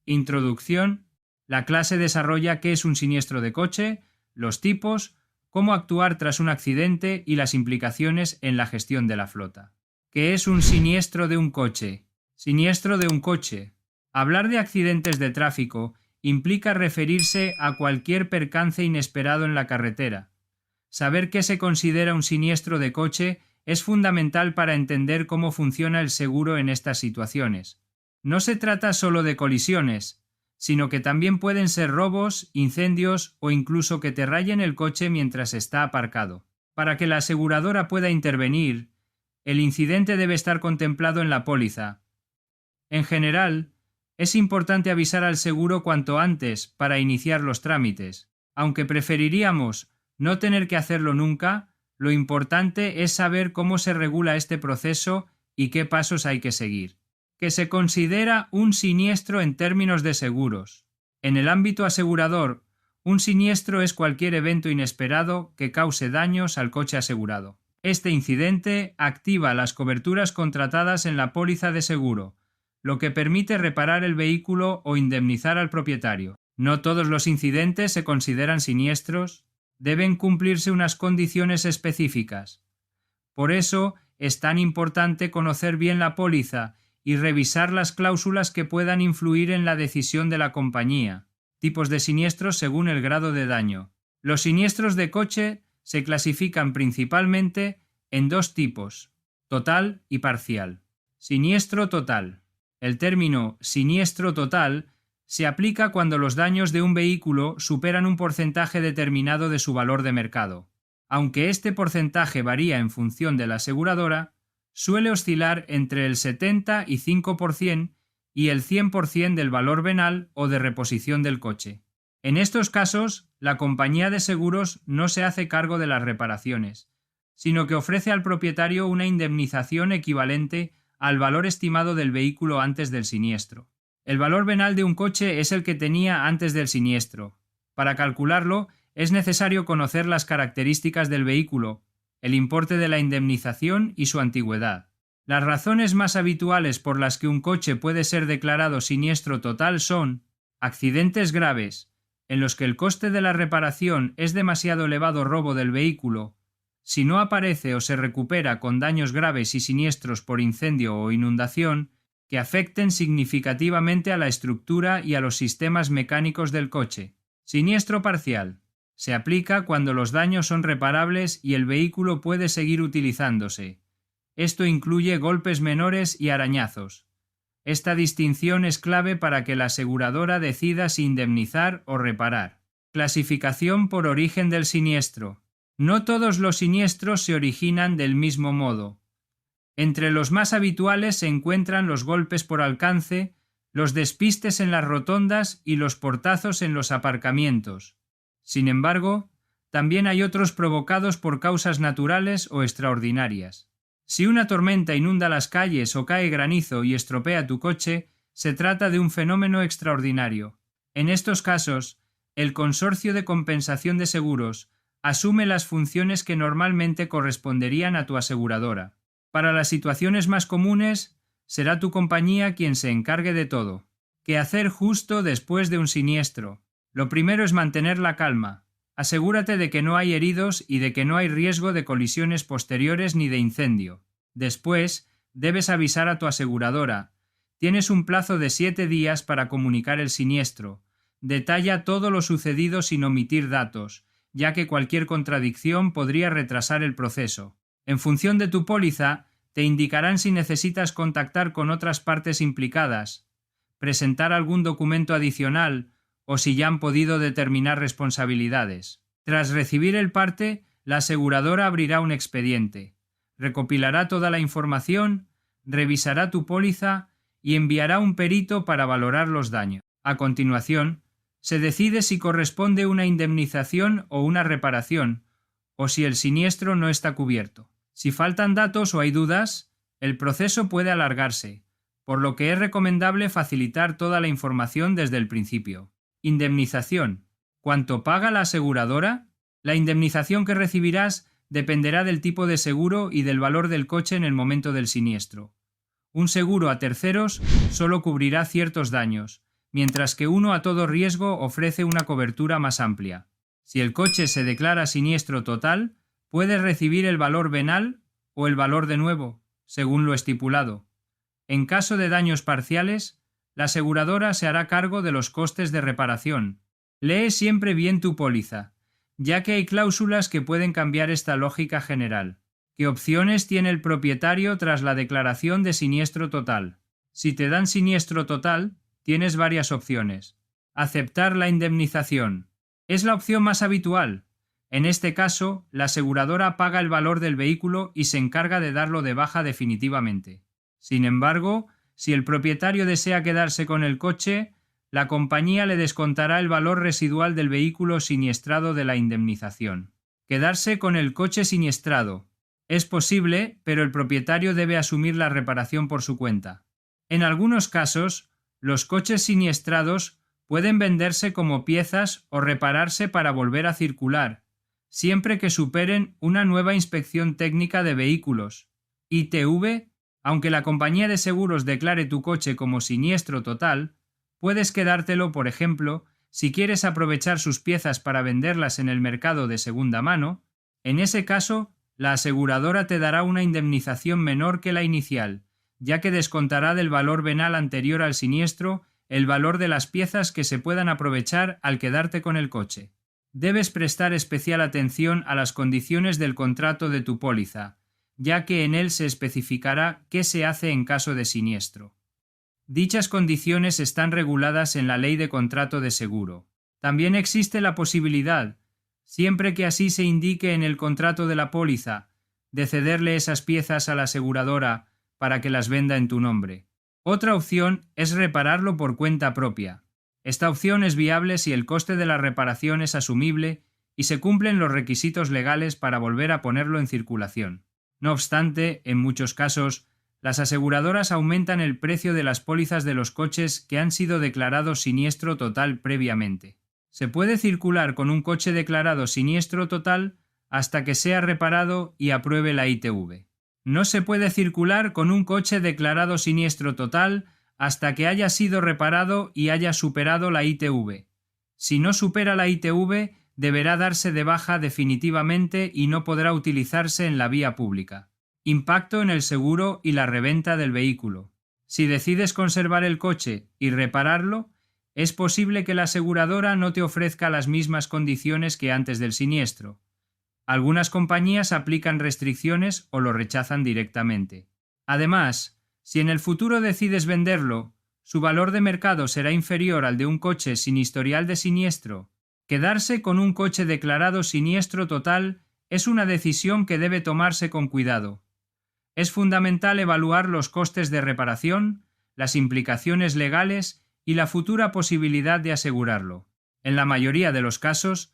Introducción. La clase desarrolla qué es un siniestro de coche, los tipos, cómo actuar tras un accidente y las implicaciones en la gestión de la flota. ¿Qué es un siniestro de un coche? Siniestro de un coche. Hablar de accidentes de tráfico implica referirse a cualquier percance inesperado en la carretera. Saber qué se considera un siniestro de coche es fundamental para entender cómo funciona el seguro en estas situaciones. No se trata solo de colisiones, sino que también pueden ser robos, incendios o incluso que te rayen el coche mientras está aparcado. Para que la aseguradora pueda intervenir, el incidente debe estar contemplado en la póliza. En general, es importante avisar al seguro cuanto antes para iniciar los trámites. Aunque preferiríamos no tener que hacerlo nunca, lo importante es saber cómo se regula este proceso y qué pasos hay que seguir. Que se considera un siniestro en términos de seguros. En el ámbito asegurador, un siniestro es cualquier evento inesperado que cause daños al coche asegurado. Este incidente activa las coberturas contratadas en la póliza de seguro, lo que permite reparar el vehículo o indemnizar al propietario. No todos los incidentes se consideran siniestros. Deben cumplirse unas condiciones específicas. Por eso es tan importante conocer bien la póliza y revisar las cláusulas que puedan influir en la decisión de la compañía. Tipos de siniestros según el grado de daño. Los siniestros de coche se clasifican principalmente en dos tipos: total y parcial. Siniestro total. El término siniestro total se aplica cuando los daños de un vehículo superan un porcentaje determinado de su valor de mercado. Aunque este porcentaje varía en función de la aseguradora, suele oscilar entre el 75% y el 100% del valor venal o de reposición del coche. En estos casos, la compañía de seguros no se hace cargo de las reparaciones, sino que ofrece al propietario una indemnización equivalente al valor estimado del vehículo antes del siniestro. El valor venal de un coche es el que tenía antes del siniestro. Para calcularlo, es necesario conocer las características del vehículo, el importe de la indemnización y su antigüedad. Las razones más habituales por las que un coche puede ser declarado siniestro total son accidentes graves, en los que el coste de la reparación es demasiado elevado, robo del vehículo, si no aparece o se recupera con daños graves y siniestros por incendio o inundación, que afecten significativamente a la estructura y a los sistemas mecánicos del coche. Siniestro parcial. Se aplica cuando los daños son reparables y el vehículo puede seguir utilizándose. Esto incluye golpes menores y arañazos. Esta distinción es clave para que la aseguradora decida si indemnizar o reparar. Clasificación por origen del siniestro. No todos los siniestros se originan del mismo modo. Entre los más habituales se encuentran los golpes por alcance, los despistes en las rotondas y los portazos en los aparcamientos. Sin embargo, también hay otros provocados por causas naturales o extraordinarias. Si una tormenta inunda las calles o cae granizo y estropea tu coche, se trata de un fenómeno extraordinario. En estos casos, el Consorcio de Compensación de Seguros asume las funciones que normalmente corresponderían a tu aseguradora. Para las situaciones más comunes, será tu compañía quien se encargue de todo. ¿Qué hacer justo después de un siniestro? Lo primero es mantener la calma. Asegúrate de que no hay heridos y de que no hay riesgo de colisiones posteriores ni de incendio. Después, debes avisar a tu aseguradora. Tienes un plazo de 7 días para comunicar el siniestro. Detalla todo lo sucedido sin omitir datos, ya que cualquier contradicción podría retrasar el proceso. En función de tu póliza, te indicarán si necesitas contactar con otras partes implicadas, presentar algún documento adicional o si ya han podido determinar responsabilidades. Tras recibir el parte, la aseguradora abrirá un expediente, recopilará toda la información, revisará tu póliza y enviará un perito para valorar los daños. A continuación, se decide si corresponde una indemnización o una reparación, o si el siniestro no está cubierto. Si faltan datos o hay dudas, el proceso puede alargarse, por lo que es recomendable facilitar toda la información desde el principio. Indemnización. ¿Cuánto paga la aseguradora? La indemnización que recibirás dependerá del tipo de seguro y del valor del coche en el momento del siniestro. Un seguro a terceros solo cubrirá ciertos daños, mientras que uno a todo riesgo ofrece una cobertura más amplia. Si el coche se declara siniestro total, puedes recibir el valor venal o el valor de nuevo, según lo estipulado. En caso de daños parciales, la aseguradora se hará cargo de los costes de reparación. Lee siempre bien tu póliza, ya que hay cláusulas que pueden cambiar esta lógica general. ¿Qué opciones tiene el propietario tras la declaración de siniestro total? Si te dan siniestro total, tienes varias opciones. Aceptar la indemnización. Es la opción más habitual. En este caso, la aseguradora paga el valor del vehículo y se encarga de darlo de baja definitivamente. Sin embargo, si el propietario desea quedarse con el coche, la compañía le descontará el valor residual del vehículo siniestrado de la indemnización. Quedarse con el coche siniestrado. Es posible, pero el propietario debe asumir la reparación por su cuenta. En algunos casos, los coches siniestrados pueden venderse como piezas o repararse para volver a circular, siempre que superen una nueva inspección técnica de vehículos, ITV. Aunque la compañía de seguros declare tu coche como siniestro total, puedes quedártelo, por ejemplo, si quieres aprovechar sus piezas para venderlas en el mercado de segunda mano. En ese caso, la aseguradora te dará una indemnización menor que la inicial, ya que descontará del valor venal anterior al siniestro el valor de las piezas que se puedan aprovechar al quedarte con el coche. Debes prestar especial atención a las condiciones del contrato de tu póliza, ya que en él se especificará qué se hace en caso de siniestro. Dichas condiciones están reguladas en la Ley de Contrato de Seguro. También existe la posibilidad, siempre que así se indique en el contrato de la póliza, de cederle esas piezas a la aseguradora para que las venda en tu nombre. Otra opción es repararlo por cuenta propia. Esta opción es viable si el coste de la reparación es asumible y se cumplen los requisitos legales para volver a ponerlo en circulación. No obstante, en muchos casos, las aseguradoras aumentan el precio de las pólizas de los coches que han sido declarados siniestro total previamente. Se puede circular con un coche declarado siniestro total hasta que sea reparado y apruebe la ITV. No se puede circular con un coche declarado siniestro total hasta que haya sido reparado y haya superado la ITV. Si no supera la ITV, deberá darse de baja definitivamente y no podrá utilizarse en la vía pública. Impacto en el seguro y la reventa del vehículo. Si decides conservar el coche y repararlo, es posible que la aseguradora no te ofrezca las mismas condiciones que antes del siniestro. Algunas compañías aplican restricciones o lo rechazan directamente. Además, si en el futuro decides venderlo, su valor de mercado será inferior al de un coche sin historial de siniestro. Quedarse con un coche declarado siniestro total es una decisión que debe tomarse con cuidado. Es fundamental evaluar los costes de reparación, las implicaciones legales y la futura posibilidad de asegurarlo. En la mayoría de los casos,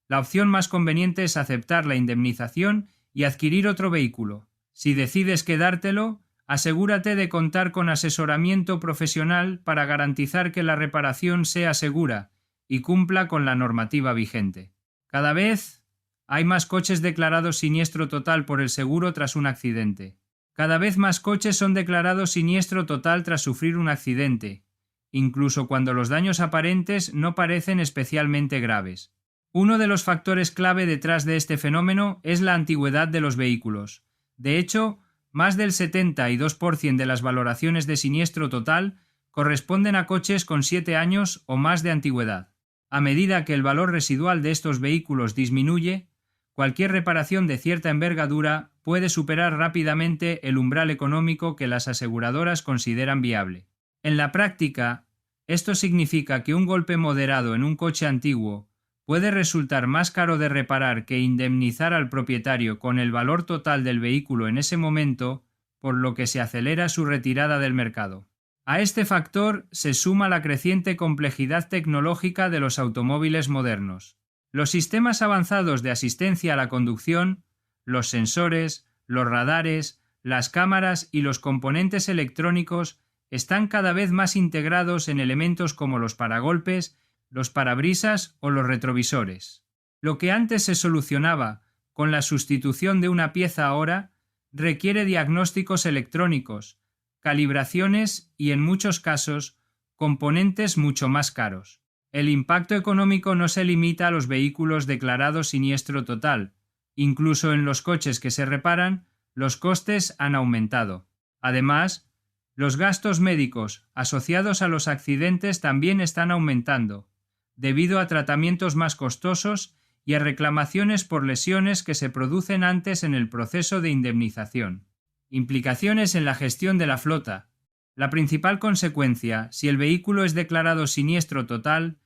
la opción más conveniente es aceptar la indemnización y adquirir otro vehículo. Si decides quedártelo, asegúrate de contar con asesoramiento profesional para garantizar que la reparación sea segura y cumpla con la normativa vigente. Cada vez hay más coches declarados siniestro total por el seguro tras un accidente. Cada vez más coches son declarados siniestro total tras sufrir un accidente, incluso cuando los daños aparentes no parecen especialmente graves. Uno de los factores clave detrás de este fenómeno es la antigüedad de los vehículos. De hecho, más del 72% de las valoraciones de siniestro total corresponden a coches con 7 años o más de antigüedad. A medida que el valor residual de estos vehículos disminuye, cualquier reparación de cierta envergadura puede superar rápidamente el umbral económico que las aseguradoras consideran viable. En la práctica, esto significa que un golpe moderado en un coche antiguo puede resultar más caro de reparar que indemnizar al propietario con el valor total del vehículo en ese momento, por lo que se acelera su retirada del mercado. A este factor se suma la creciente complejidad tecnológica de los automóviles modernos. Los sistemas avanzados de asistencia a la conducción, los sensores, los radares, las cámaras y los componentes electrónicos están cada vez más integrados en elementos como los paragolpes, los parabrisas o los retrovisores. Lo que antes se solucionaba con la sustitución de una pieza ahora requiere diagnósticos electrónicos, calibraciones y, en muchos casos, componentes mucho más caros. El impacto económico no se limita a los vehículos declarados siniestro total. Incluso en los coches que se reparan, los costes han aumentado. Además, los gastos médicos asociados a los accidentes también están aumentando, debido a tratamientos más costosos y a reclamaciones por lesiones que se producen antes en el proceso de indemnización. Implicaciones en la gestión de la flota. La principal consecuencia, si el vehículo es declarado siniestro total,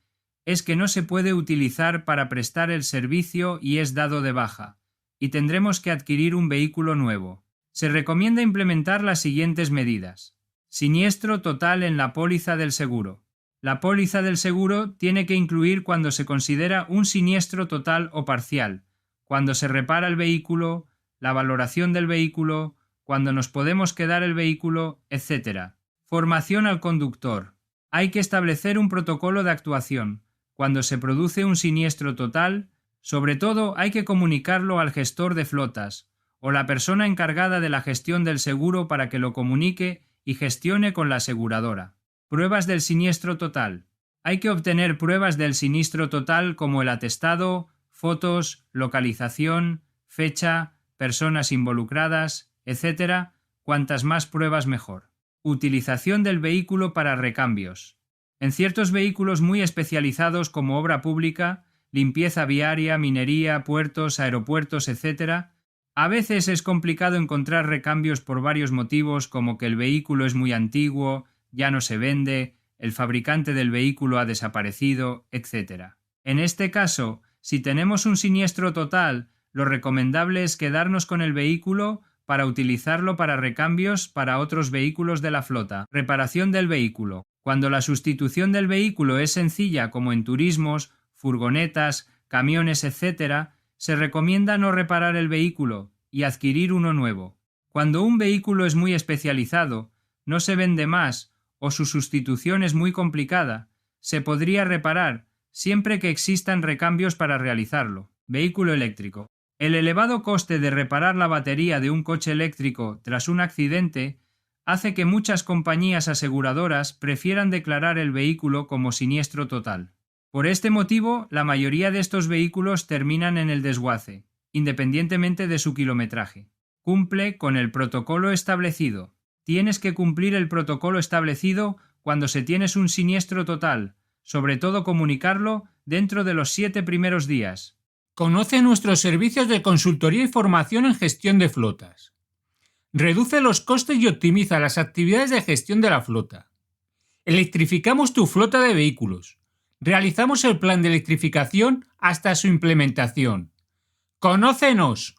es que no se puede utilizar para prestar el servicio y es dado de baja, y tendremos que adquirir un vehículo nuevo. Se recomienda implementar las siguientes medidas. Siniestro total en la póliza del seguro. La póliza del seguro tiene que incluir cuando se considera un siniestro total o parcial, cuando se repara el vehículo, la valoración del vehículo, cuando nos podemos quedar el vehículo, etc. Formación al conductor. Hay que establecer un protocolo de actuación. Cuando se produce un siniestro total, sobre todo hay que comunicarlo al gestor de flotas o la persona encargada de la gestión del seguro para que lo comunique y gestione con la aseguradora. Pruebas del siniestro total. Hay que obtener pruebas del siniestro total como el atestado, fotos, localización, fecha, personas involucradas, etc. Cuantas más pruebas mejor. Utilización del vehículo para recambios. En ciertos vehículos muy especializados como obra pública, limpieza viaria, minería, puertos, aeropuertos, etc., a veces es complicado encontrar recambios por varios motivos, como que el vehículo es muy antiguo, ya no se vende, el fabricante del vehículo ha desaparecido, etc. En este caso, si tenemos un siniestro total, lo recomendable es quedarnos con el vehículo para utilizarlo para recambios para otros vehículos de la flota. Reparación del vehículo. Cuando la sustitución del vehículo es sencilla, como en turismos, furgonetas, camiones, etc., se recomienda no reparar el vehículo y adquirir uno nuevo. Cuando un vehículo es muy especializado, no se vende más o su sustitución es muy complicada, se podría reparar siempre que existan recambios para realizarlo. Vehículo eléctrico. El elevado coste de reparar la batería de un coche eléctrico tras un accidente hace que muchas compañías aseguradoras prefieran declarar el vehículo como siniestro total. Por este motivo, la mayoría de estos vehículos terminan en el desguace, independientemente de su kilometraje. Cumple con el protocolo establecido. Tienes que cumplir el protocolo establecido cuando se tienes un siniestro total, sobre todo comunicarlo dentro de los 7 primeros días. Conoce nuestros servicios de consultoría y formación en gestión de flotas. Reduce los costes y optimiza las actividades de gestión de la flota. Electrificamos tu flota de vehículos. Realizamos el plan de electrificación hasta su implementación. ¡Conócenos!